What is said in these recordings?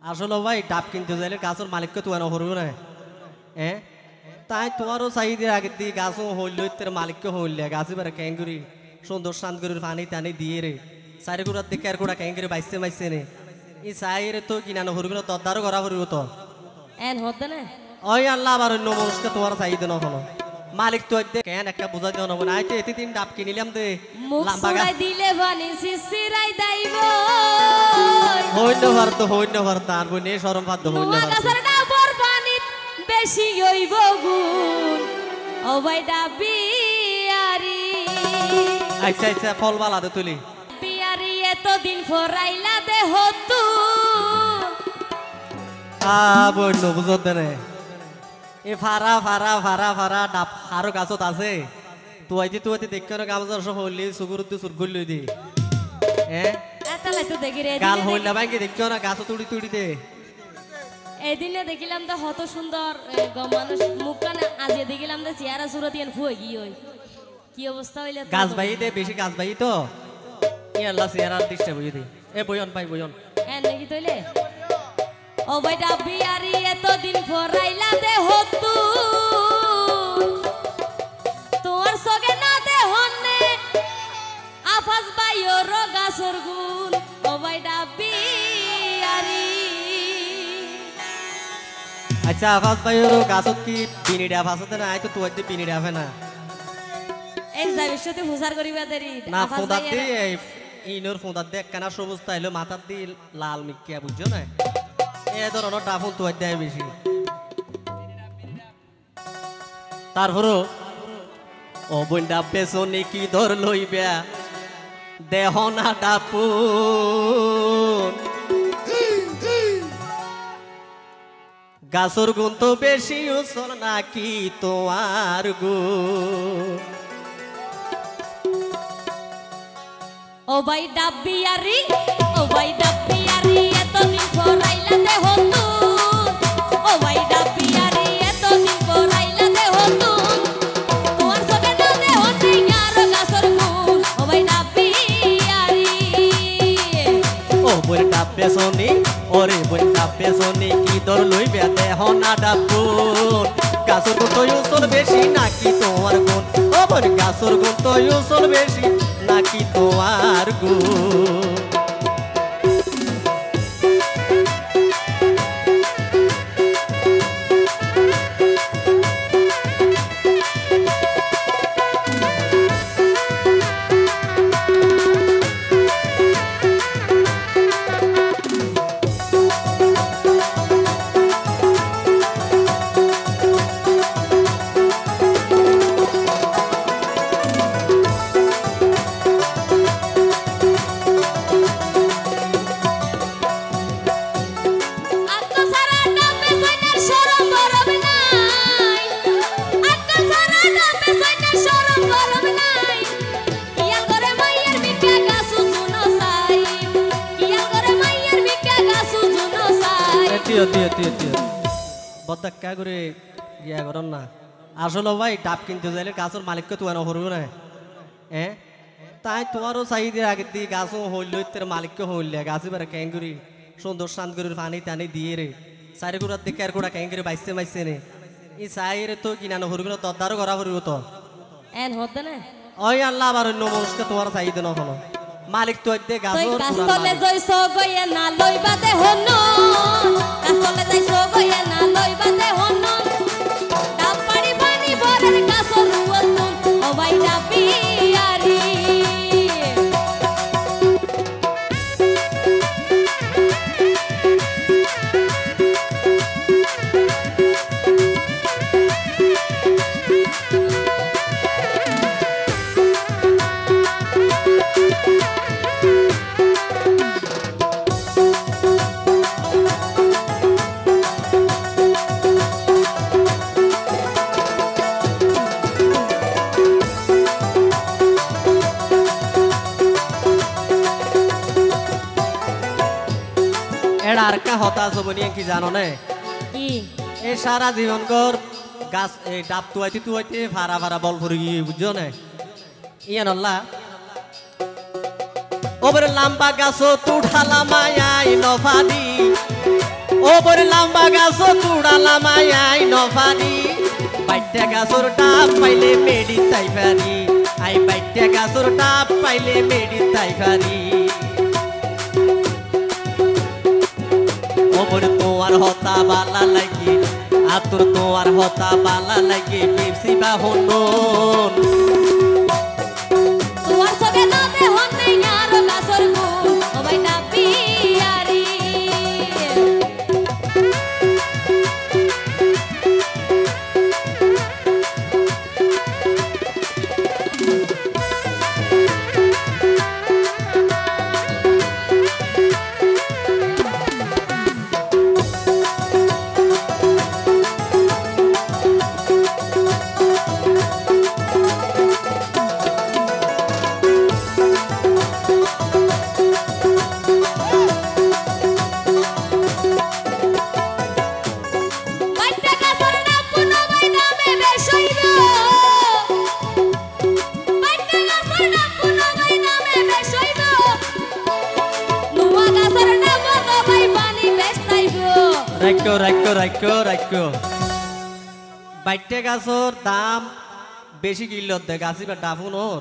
আসলে ভাই ডাব কিনতে যাইলে গাছের মালিককে তো এনে করবো না হ্যাঁ তাই তোমারও চাহিদার আগে দিয়ে গাছও হইল তোর মালিককে হইলে গাছ এবার ক্যাঙ্গুরি সুন্দর শান্তগুরির পানি টানি দিয়ে রে চারি গুড়ার দিকে আর গোড়া ক্যাঙ্গুরি বাইসে বাইসে নে এই চাইরে তো কিনানো হরবি না তদারও করা হরব তো এন হতে না ওই আল্লাহ আবার অন্য মানুষকে তোমার চাহিদা না হলো মালিক তো কেন একটা বোঝা দেওয়া নব না এতে দিন ডাব কিনিলাম দে দিলে বানি সিসিরাই দাইব হইন্য ভারত আর বই নেই সরম ভাত হইন্য বেশি হইব গুণ ও ভাই ডাবি আরি আচ্ছা আচ্ছা ফল বালাতে তুলি বিয়ারি এতদিন ফরাইলা দে হতু বন্য বুঝত দেনে এ ফারা ফারা ফারা ফারা ডাব আরো গাছত আছে তুই দেখছো না গামজার সব হইলি সুগুর তুই সুরগুল লই দি হ্যাঁ এতালাই তো দেখি রে গাল হইলা ভাঙ্গি দেখছো না গাছ তুড়ি তুড়ি দে এদিনে দেখিলাম তো হত সুন্দর মানুষ মুখখান আজিয়ে দেখিলাম তো চেহারা সুরত ইয়ান ফুয়ে গিয়ে ওই কি অবস্থা হইলে গাছ বাই দে বেশি গাছ বাই তো ই আল্লাহ চেহারা ডিস্টার্ব হই দে এ বয়ন ভাই বয়ন এ নাকি তইলে ও ভাই ডাবি আরি এতদিন ফরাইলা দে হতু তোর সগে না দে হন্নে আফাস বাইও গাছর গুণ ও ভাই ডাবি আরি আচ্ছা আফাস ভাইয়ের গাছত কি বিনি ডাব আছে না আইতো তুই বিনি ডাবে না এক যাবির সাথে হুজার করিবা দেরি না ফোদাত দি ইনোর ফোদাত দে একখানা সবুজ তাইলো মাথার দি লাল মিকিয়া বুঝছো না এ ধরনের ডাফল তুই দেয় বেশি তারপরও ও বোন ডাব পেছনে কি ধর লইবা দেহ না ডাপুন গাছর গুণ তো বেশি উসল নাকি তোমার গুণ ও ভাই ডাব্বি আরি ও ভাই ডাব্বি আরি এতদিন ফরাইলা দে হতু ও ভাই ডাব্বি আরি এতদিন ফরাইলা দে হতু তোমার সগে না দে হতে আর গাছর গুণ ও ভাই ডাব্বি আরি ও বোন ডাব পেছনে ওরে বোন ডাব পেছনে কি ধর লইবা দেহ না ডাপুন গাছর গুণ তো উসল বেশি নাকি তোমার গুণ ও বোন গাছর গুণ তো উসল বেশি নাকি তোমার গুণ বদক্কা করে ইয়া করেন না আসলে ভাই ডাব কিনতে যাইলে গাছের মালিককে তো এনে করবো না হ্যাঁ তাই তোমারও চাহিদার আগে দিয়ে গাছও হইল তোর মালিককে হইলে গাছ এবার ক্যাঙ্গুরি সুন্দর শান্তগুরির পানি টানি দিয়ে রে চারি গুড়ার দিকে আর গোড়া ক্যাঙ্গুরি বাইসে বাইসে নে এই চাইরে তো কিনানো হরবি না তদারও করা হরব তো এন হতে না ওই আল্লাহ আবার অন্য মানুষকে তোমার চাহিদা না হলো মালিক তো দে গাছর গাছতলে জইছ গয়ে না লইবা দে হনো গাছতলে যাইছ গয়ে না লইবা দে হনো ডাব পাড়ি পানি ভরের গাছর রুয়তুন ও ভাই ডাবি আরি আর কা হতাশ হবো নিয়ে কি জানো না কি এ সারা জীবন কর গাছ এই ডাব তুয়াইতে ভাড়া ভাড়া বল ভরে গিয়ে বুঝছো না ইয়ান আল্লাহ ওবর লম্বা গাছ তুঠালা মায়াই নফাদি বরে লাম্বা গাছো তুড়ালাম আই নফারি বাইটে গাছর ডাব পাইলে মেডি তাই ফারি আই বাইটে গাছর ডাব পাইলে মেডি তাই ফারি ওপর তোমার হতা বালা লাগে আতুর তোমার হতা বালা লাগে পেপসি বা হনন তোমার সঙ্গে না দেহন নেই আর গাছর গুণ ও ভাই ডাবিয়ারি বাইটে গাছর দাম বেশি কিলো দে গাছি বা ডাফুনোর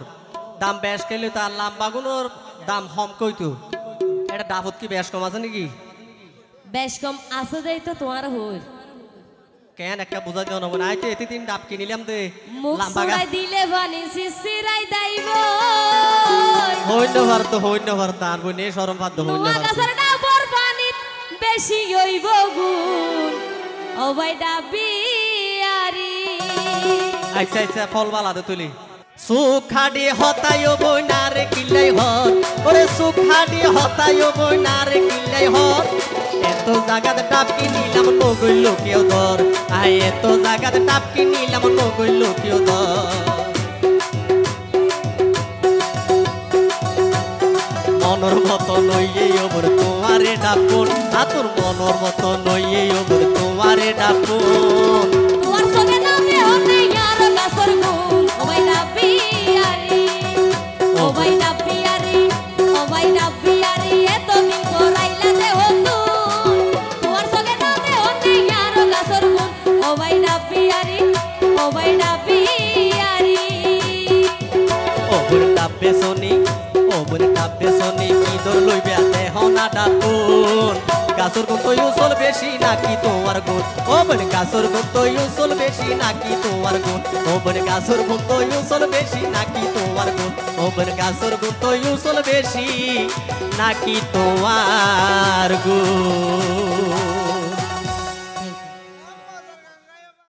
দাম বেশ খেলে তার লাম্বাগুনোর দাম কম কইতো এটা ডাফত কি বেশ কম আছে নাকি বেশ কম আছে দেই তো তোমার হই কেন একটা বুঝা দেও না আই তো এতে তিন ডাব কিনিলাম দে মুখ লাম্বা ছড়াই দিলে বানি সিসিরাই দাইব হইন ভার তার বনে শরম বাদ হইন নোয়া গাছের ডাবর পানি বেশি হইব গুণ ও ভাই ডাবিয়ারি আচ্ছা আচ্ছা ফল বালাতে তুলি সুখাডি হতায়ো বইনারে কিলাই হত ওরে সুখাডি হতায়ো বইনারে কিলাই হত এত জায়গাতে ডাব কিনিলাম নগইল কেউ ধর আই এত জায়গাতে ডাব কিনিলাম নগইল কেউ ধর মনর মতো নইয়ে ওবর তোমারে ডাকুন আতুর মনর মতো নইয়ে ওবর তোমারে ডাকুন তোমার সঙ্গে না দেহন নেই আর গাছর গুণ ও ভাই ডাবিয়ারি ও ভাই ডাবিয়ারি ও ভাই ডাবিয়ারি এতদিন পরাইলা দেহ তুই তোমার সঙ্গে না দেহন নেই আর গাছর গুণ ও ভাই ডাবিয়ারি ও ভাই ডাবিয়ারি ওবর ডাবে সনি কি দর লইবে দেহ না ডাকুন গাছর গুণ তো ইউসল বেশি নাকি তোমার গুণ ওবর গাছর গুণ তো ইউসল বেশি নাকি তোমার গুণ ওবর গাছর গুণ তো ইউসল বেশি নাকি তোমার গুণ ওবর গাছর গুণ তো ইউসল বেশি নাকি তোমার গুণ